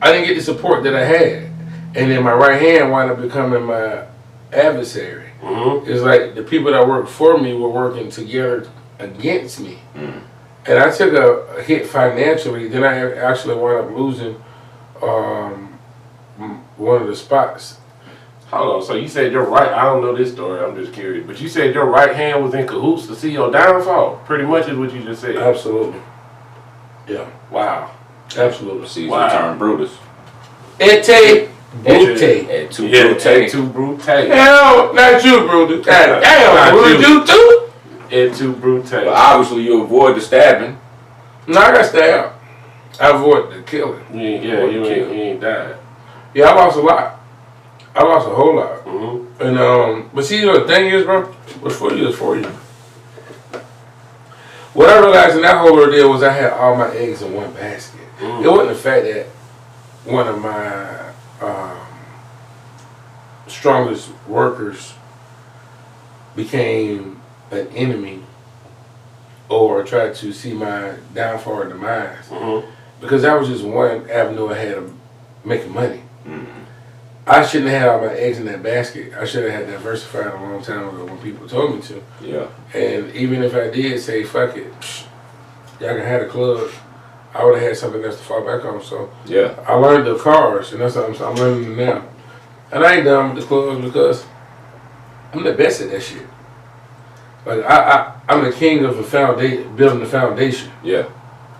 I didn't get the support that I had. And then my right hand wound up becoming my adversary. It's like the people that worked for me were working together against me. And I took a hit financially. Then I actually wound up losing one of the spots. Hold on, so you said your right, I don't know this story, I'm just curious, but you said your right hand was in cahoots to see your downfall. Pretty much is what you just said. Absolutely. Yeah. Wow. Absolutely. Caesar turned Brutus. Et Brute. Et tu Brute. Et tu Brute. Hell, not you, Brutus. Damn, Brutus, you too? Et tu Brute. But obviously, you avoid the stabbing. No, I got stabbed. I avoided the killing. You ain't died. Yeah, I lost a lot. I lost a whole lot. Mm-hmm. And but see, the thing is, bro, what's for you is for you. What I realized in that whole ordeal was I had all my eggs in one basket. Mm. It wasn't the fact that one of my strongest workers became an enemy or tried to see my downfall or demise. Mm-hmm. Because that was just one avenue I had of making money. Mm-hmm. I shouldn't have had all my eggs in that basket. I should have had diversified a long time ago when people told me to. Yeah. And even if I did say, fuck it, y'all can have the club, I would have had something else to fall back on. So Yeah. I learned the cars, and that's what I'm learning now. And I ain't done with the clubs because I'm the best at that shit. Like I'm the king of the foundation, building the foundation. Yeah.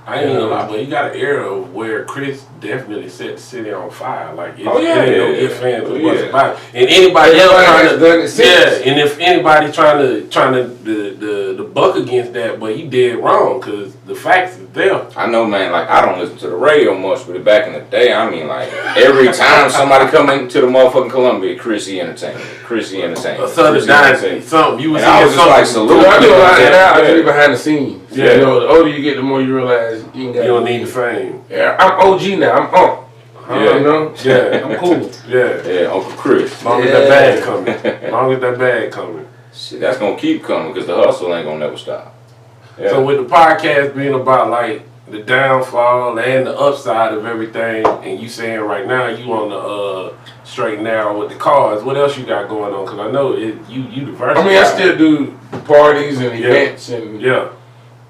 I ain't gonna lie, but you got an era where Chris definitely set the city on fire. Like, it's, Oh, yeah, it ain't no yeah, ifs, ands, or yeah. buts about it. And anybody else trying to, done it since. and if anybody trying to the buck against that, but you did wrong because the facts is there. I know, man, like, I don't listen to the radio much, but back in the day, I mean, like, every time somebody come into the motherfucking Columbia, Chrissy Entertainment, Chrissy Entertainment. A Southern Chrissy Dynasty, Entertainment. something you was And I was just like, salute. I do a lot of Yeah. that actually behind the scenes. Yeah. You know, the older you get, the more you realize you ain't got. You don't need the fame. Yeah, I'm OG now. I'm Yeah. You know? Yeah. I'm cool. Yeah. Yeah, Uncle Chris. As long as that bag coming. As long as that bag coming. Shit, that's gonna keep coming because the hustle ain't gonna never stop. Yeah. So with the podcast being about like the downfall and the upside of everything, and you saying right now you on the straight now with the cars, what else you got going on? Because I know you diversified. I mean, I still do parties and events, and Yeah.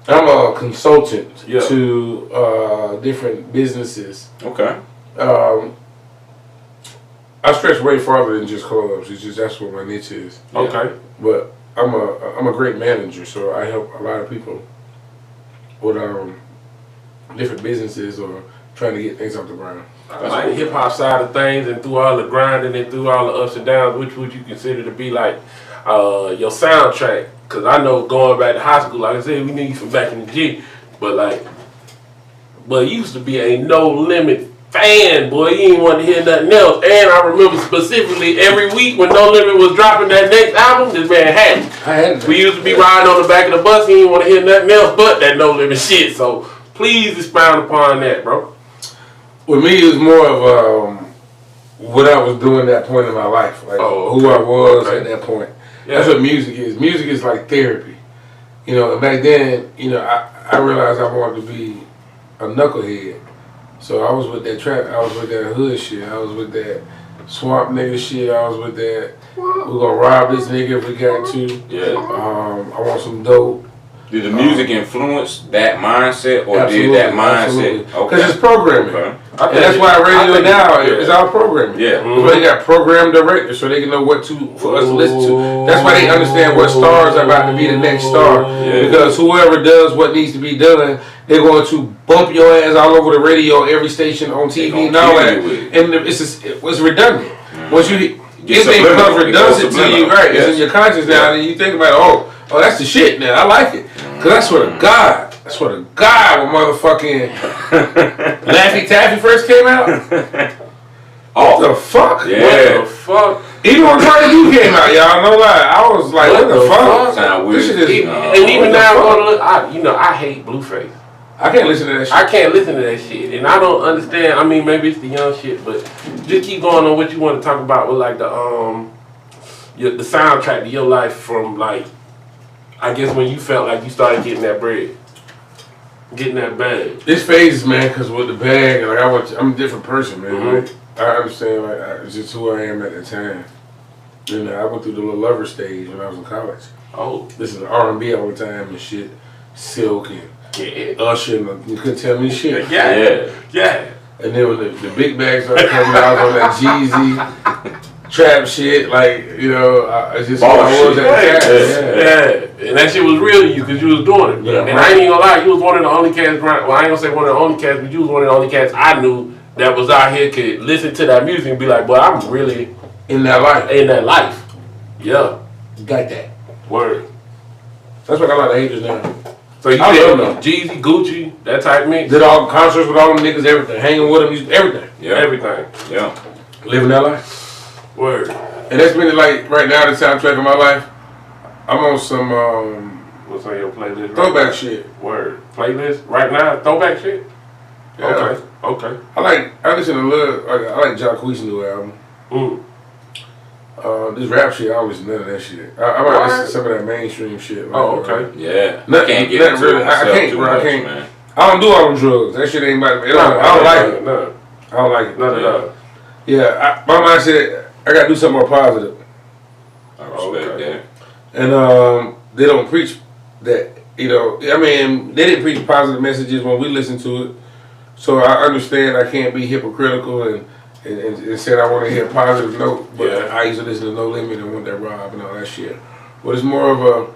I'm a consultant Yeah. to different businesses. Okay. I stretch way farther than just clubs. It's just that's what my niche is. Okay. But I'm a great manager, so I help a lot of people with different businesses or trying to get things off the ground. Like the hip hop side of things, and through all the grinding and through all the ups and downs, which would you consider to be like your soundtrack? Because I know going back to high school, like I said, we knew you from back in the G, but you used to be a No Limit fan, boy. You ain't want to hear nothing else. And I remember specifically every week when No Limit was dropping that next album, this man had it. I had We used to be riding on the back of the bus, he didn't want to hear nothing else but that No Limit shit. So please expound upon that, bro. With me, it was more of what I was doing at that point in my life, like who I was at that point. Yeah. That's what music is. Music is like therapy. You know, and back then, you know, I realized I wanted to be a knucklehead. So I was with that trap, I was with that hood shit, I was with that swamp nigga shit, I was with that, we're gonna rob this nigga if we got to. Yeah. I want some dope. Did the music influence that mindset, or Absolutely, did that mindset? Because it's programming. Okay. And that's why radio now is all programming. Yeah. That's why they got program directors so they can know what for us to listen to. That's why they understand what stars are about to be the next star. Yeah. Because whoever does what needs to be done, they're going to bump your ass all over the radio, every station on TV and all that. And it's redundant. Once you if they become redundant to you, right? It's in your conscience now, and you think about, oh, that's the shit now. I like it. Because I swear to God, when motherfucking Laffy Taffy first came out, what the fuck? Yeah. What the fuck? Even when Cardi B came out, y'all, no lie, I was like, what the fuck? Sound weird. This shit is, And even now, I hate Blueface. I can't listen to that shit. I can't listen to that shit, and I don't understand. I mean, maybe it's the young shit, but just keep going on what you want to talk about with like the soundtrack to your life from like, I guess when you felt like you started getting that bread, getting that bag. This phases, man, because with the bag, like I'm a different person, man. Mhm. Like, I understand, like it's just who I am at the time. You know, I went through the little lover stage when I was in college. Oh, This is R&B all the time and shit, Silk and yeah, Usher, and you couldn't tell me shit. yeah. And then when the big bags started coming out on that Jeezy, trap shit, like, you know, it's just Ball what I was shit. at the time. Yeah, and that shit was real to you because you was doing it. Yeah. And I ain't even gonna lie, you was one of the only cats. Well, I ain't gonna say one of the only cats, but you was one of the only cats I knew that was out here could listen to that music and be like, "Boy, I'm really In that life. in that life." Yeah, Got that. word. That's what I got a lot of haters now. So you I did love them. Jeezy, Gucci, that type mix, Did all concerts with all them niggas, everything. Hanging with them, everything. Yeah. everything. Yeah. Living that life. Word. And that's been like, right now, the soundtrack of my life. I'm on some What's on your playlist? throwback right shit. now? Word. Playlist right now. Throwback shit. Yeah. Okay. Okay. I listen to I like Jacquees' new album. Mm. This rap shit, I don't listen to none of that shit. I might listen to some of that mainstream shit. Like, Oh, okay. Yeah. Nothing- Can't get nothing into really. it I myself can't, too bro. I much, can't. man. I don't do all them drugs. That shit ain't about me. I don't like it. No. I don't like it. None of that. Yeah, my mind said I gotta do something more positive. I respect Okay. that. And they don't preach that, you know. I mean, they didn't preach positive messages when we listened to it. So I understand I can't be hypocritical and said I want to hear a positive note, but Yeah. I used to listen to No Limit and Want That Rob and all that shit. But it's more of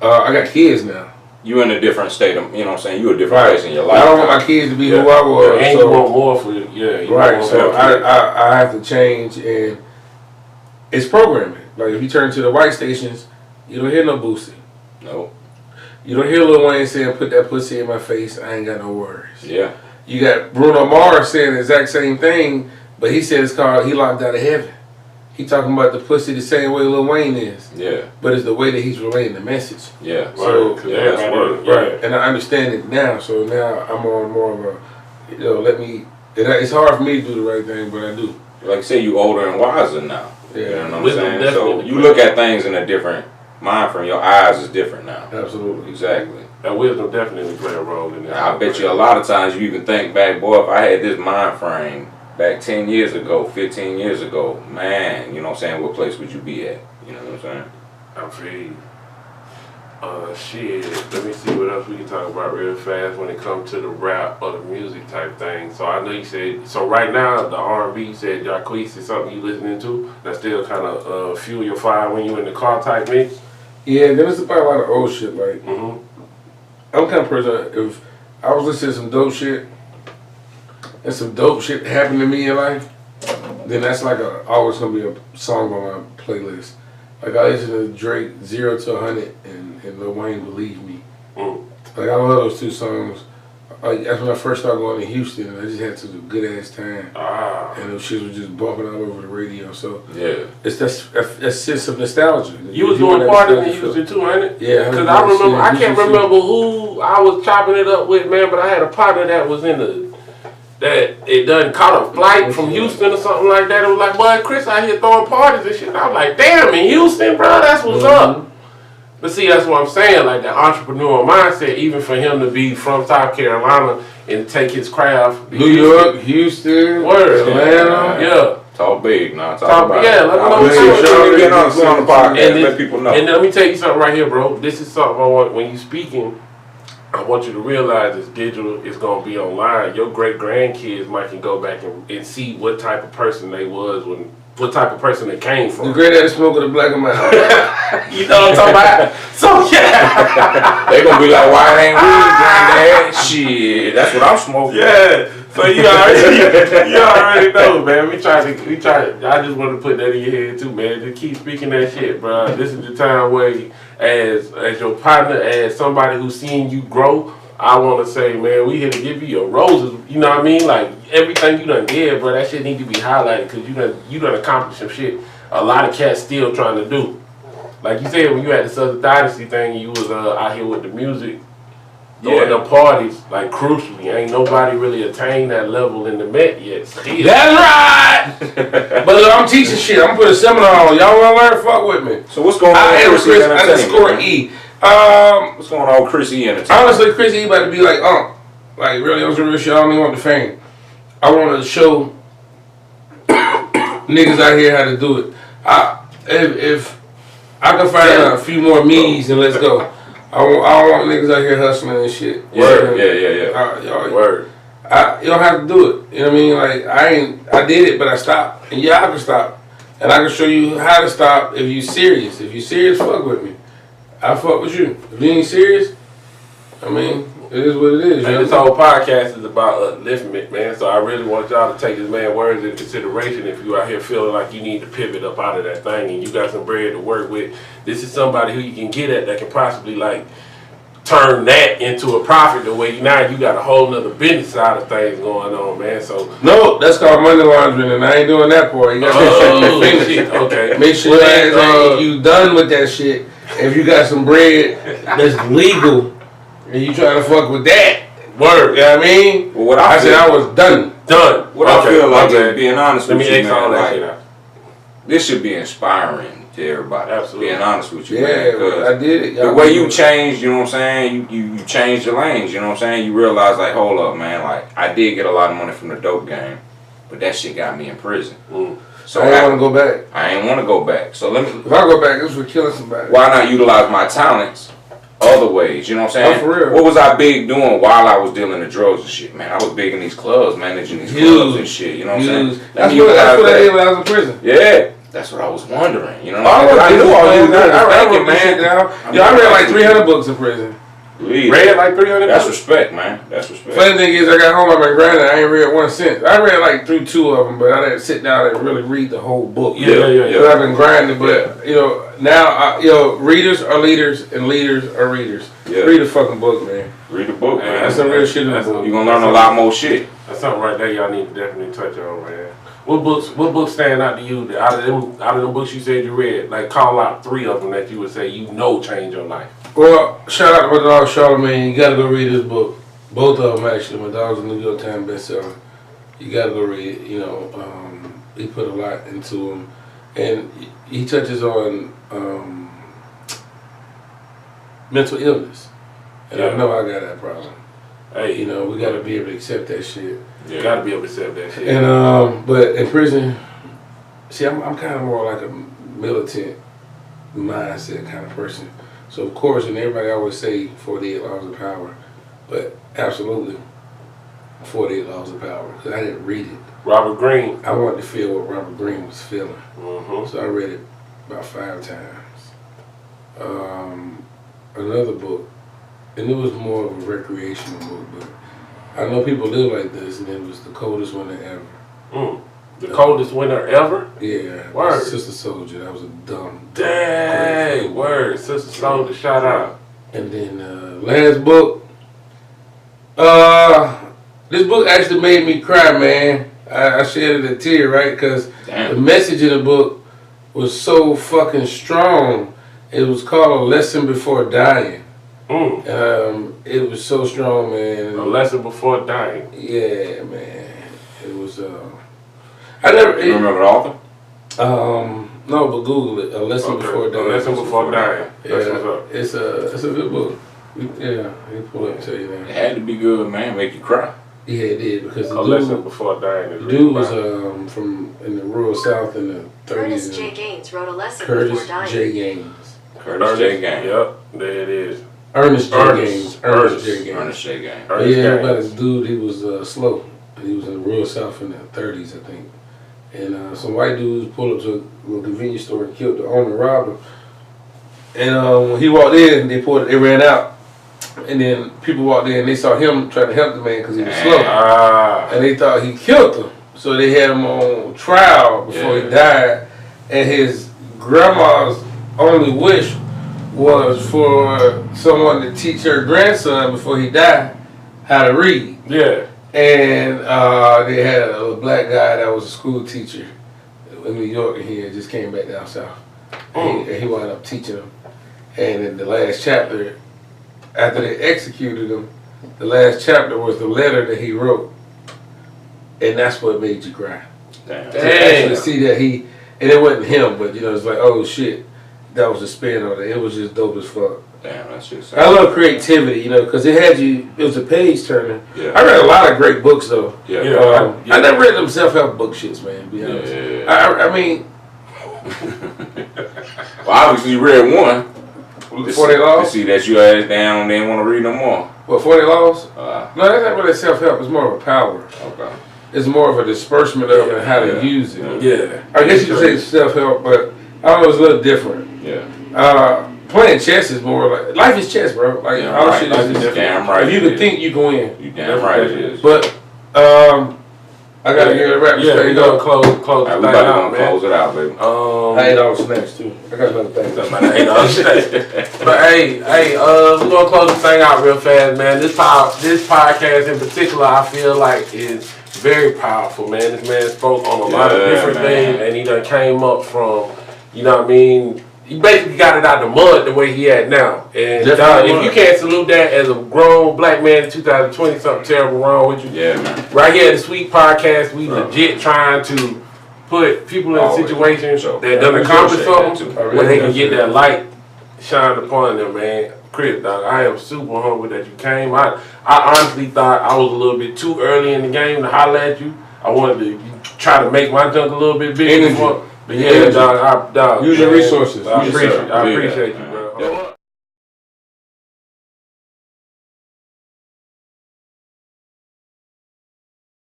I got kids now. You in a different state of, you know what I'm saying? You a different place in your life. I don't want my kids to be who I was. Yeah, and so, you want more for you. Yeah. You right, want so more for you. I have to change, and it's programming. Like if you turn to the white stations, you don't hear no Boosie. No. You don't hear Lil Wayne saying, "Put that pussy in my face, I ain't got no worries." Yeah. You got Bruno Mars saying the exact same thing, but he said it's called He Locked Out of Heaven. He talking about the pussy the same way Lil Wayne is, Yeah. but it's the way that he's relaying the message. Yeah. So, yeah, that's word. Right, and I understand it now, so now I'm on more of a, you know, it's hard for me to do the right thing, but I do. Like I say, you older and wiser now. Yeah. You know what I'm Wisdom saying? So definitely you look at things in a different mind frame. Your eyes is different now. Absolutely. Exactly. That wisdom definitely play a role in that. I bet you a lot of times you even think back, boy, if I had this mind frame back 10 years ago, 15 years ago, man, you know what I'm saying, what place would you be at? You know what I'm saying? I feel. Shit. Let me see what else we can talk about real fast when it comes to the rap or the music type thing. So I know you said, so right now the R&B, you said Jacquees is something you listening to that still kind of fuel your fire when you in the car type mix. Yeah, then it's about a lot of old shit. Like Mm-hmm. I'm the kind of person, if I was listening to some dope shit and some dope shit happened to me in life, then that's like always gonna be a song on my playlist. Like I listen to Drake 0 to 100 and Lil Wayne Believe Me. Mm. Like I love those two songs. Like that's when I first started going to Houston, and I just had such a good ass time. And those shit was just bumping all over the radio. So Yeah. it's that sense of nostalgia. You was doing parties in Houston too, ain't it? Yeah. Because I remember, I can't remember who I was chopping it up with, man, but I had a partner that was that it done caught a flight from Houston or something like that. It was like, boy, Chris out here throwing parties and shit. I was like, damn, in Houston, bro, that's what's up. But see, that's what I'm saying, like the entrepreneurial mindset, even for him to be from South Carolina and take his craft. New York, Houston, Word. Atlanta. Yeah. Talk big now. Talk about yeah, it. let me I'm know what sure you're sure get on the podcast And and let people know. And then let me tell you something right here, bro. This is something I want, when you speaking, I want you to realize it's digital, it's going to be online. Your great-grandkids might can go back and see what type of person they was, what type of person they came from. The great ass smoker, the black and mild. You know what I'm talking about? So, yeah. They gonna be like, why it ain't weed, granddad? Shit, that's what I'm smoking. Yeah. So you already know, man. We try to, I just want to put that in your head too, man. Just keep speaking that shit, bro. This is the time where, as your partner, as somebody who's seen you grow, I want to say, man, we here to give you your roses. You know what I mean? Like, everything you done did, bro, that shit need to be highlighted because you done accomplished some shit a lot of cats still trying to do. Like you said, when you had this other Dynasty thing, you was out here with the music, doing the parties, like crucially. Ain't nobody really attained that level in the Met yet. Still. That's right! But look, I'm teaching shit. I'm putting a seminar on. Y'all want to learn? Fuck with me. So what's going on I am with Chris Chrissy _ E. What's going on with Chrissy Entertainment? Honestly, Chris E about to be like, like really on some real shit. I don't even want the fame. I want to show niggas out here how to do it. If I can find out a few more me's and let's go. I don't want niggas out here hustling and shit. Word. Yeah. Word. You don't have to do it. You know what I mean? Like I did it, but I stopped. And yeah, I can stop. And I can show you how to stop if you serious. If you serious, fuck with me. I fuck with you. If you ain't serious, I mean, it is what it is. And this whole podcast is about upliftment, man. So I really want y'all to take this man's words into consideration. If you out here feeling like you need to pivot up out of that thing and you got some bread to work with, this is somebody who you can get at that can possibly like turn that into a profit the way now you got a whole nother business side of things going on, man. So no, that's called money laundering, and I ain't doing that part. You got to make sure shit. Okay. Make sure that you done with that shit. If you got some bread that's legal and you trying to fuck with that, word, you know what I mean? Well, what I said I was done. What I feel like is being honest Let with me you, man. that shit out. This should be inspiring to everybody. Absolutely. Being honest with you, Yeah, man. I did it. The way you changed, you know what I'm saying? You changed your lanes, you know what I'm saying? You realize, like, hold up, man. Like, I did get a lot of money from the dope game, but that shit got me in prison. So I ain't want to go back. I ain't want to go back. So let me. If I go back, this was killing somebody. Why not utilize my talents other ways? You know what I'm saying? Oh, for real. What was I big doing while I was dealing in drugs and shit, man? I was big in these clubs, managing these clubs and shit. You know what I'm saying? That's what I did when I was in prison. Yeah. That's what I was wondering. You know I what I'm saying? I knew all you I thinking, man. man. Yo, I read like 300 books in prison. Read like 300 That's books? respect, man. That's respect. Funny thing is, I got home, I've been grinding, I ain't read one since. I read like through 2 of them, but I didn't sit down and really read the whole book. Yeah. Because I've been grinding, but you know, now, readers are leaders and leaders are readers. Yeah. Read the fucking book, man. Read the book, man. That's some real shit in the book. You're gonna learn a lot more shit. That's something right there y'all need to definitely touch on, man. What books stand out to you out of them books you said you read? Like call out 3 of them that you would say change your life. Well, shout out to my dog Charlamagne. You gotta go read this book. Both of them actually. My dog's a New York Times bestseller. You gotta go read it. You know, he put a lot into him, and he touches on mental illness. And I know I got that problem. Hey, you know, we gotta be able to accept that shit. You gotta be able to accept that shit. And but in prison, see, I'm kind of more like a militant mindset kind of person. So of course, and everybody always say 48 laws of power, but absolutely 48 laws of power, because I didn't read it. Robert Greene. I wanted to feel what Robert Greene was feeling. Mm-hmm. So I read it about 5 times. Another book, and it was more of a recreational book, but I know people live like this, and it was The Coldest Winter Ever. The coldest winter ever? Yeah. Word. Sister Soldier, that was a dumb. Dang, word. Sister Soldier, shout out. And then last book, this book actually made me cry, man. I shed a tear, right? Because the message in the book was so fucking strong. It was called A Lesson Before Dying. It was so strong, man. A Lesson Before Dying. Yeah, man. It was. I never. You remember the author? No, but Google it. A Lesson Before Dying. A Lesson Before Dying. Yeah, That's what's up. It's a good book. Yeah, he pull it and tell you that. It had to be good, man. Make you cry. Yeah, it did, because A Lesson Before Dying is dude was from in the rural South in the 30s. Curtis J. Gaines wrote A Lesson Before Dying. J. Gaines. Curtis J. Gaines. Yep, there it is. Ernest J. Gaines. Ernest J. Gaines. Ernest J. Gaines. Yeah, about this dude, he was slow. He was in the rural South in the 30s, I think. And some white dudes pulled up to a little convenience store and killed the owner, robbed him. And when he walked in, they ran out. And then people walked in and they saw him trying to help the man because he was slow. And they thought he killed him. So they had him on trial before he died. And his grandma's only wish was for someone to teach her grandson before he died how to read. Yeah. And they had a black guy that was a school teacher in New York, and he had just came back down south. And he wound up teaching them. And in the last chapter, after they executed him, the last chapter was the letter that he wrote. And that's what made you cry. Damn. To actually see that and it wasn't him, but you know, it's like, oh shit, that was a spin on it. It was just dope as fuck. Damn, that's just. I love creativity, you know, because it was a page turner. Yeah. I read a lot of great books though. Yeah. I never read them self-help book shits, man, to be honest. Yeah. I mean. Well, obviously you read one. 40 Laws? To see that you ass down and didn't want to read no more. What, 40 Laws? No, No, that's not really self-help. It's more of a power. Okay. it's more of a disbursement of it and how to use it. Yeah. I guess you could say self-help, but I don't know, it's a little different. Yeah. Playing chess is more like, life is chess, bro. Like, Yeah, all right. shit Life is is different. damn right If you it can is. think, you can win. You damn right it is. But, I gotta get a rap this Yeah, we thing gonna up. close All the right, thing we about to out, man. close it out, baby. I ate all the snacks too. I got another thing. But hey, we're gonna close this thing out real fast, man. This podcast in particular, I feel like is very powerful, man. This man spoke on a lot of different things, and he done came up from, you know what I mean. He basically got it out the mud the way he had now. And if you can't salute that as a grown black man in 2020, something terrible wrong with you. Yeah, man. Right here at the Sweet Podcast, we legit trying to put people in situations that done accomplish something where they can get that light shined upon them, man. Chris, dog, I am super humble that you came. I honestly thought I was a little bit too early in the game to holler at you. I wanted to try to make my junk a little bit bigger. But yeah, dog, Use your resources. I appreciate you, bro.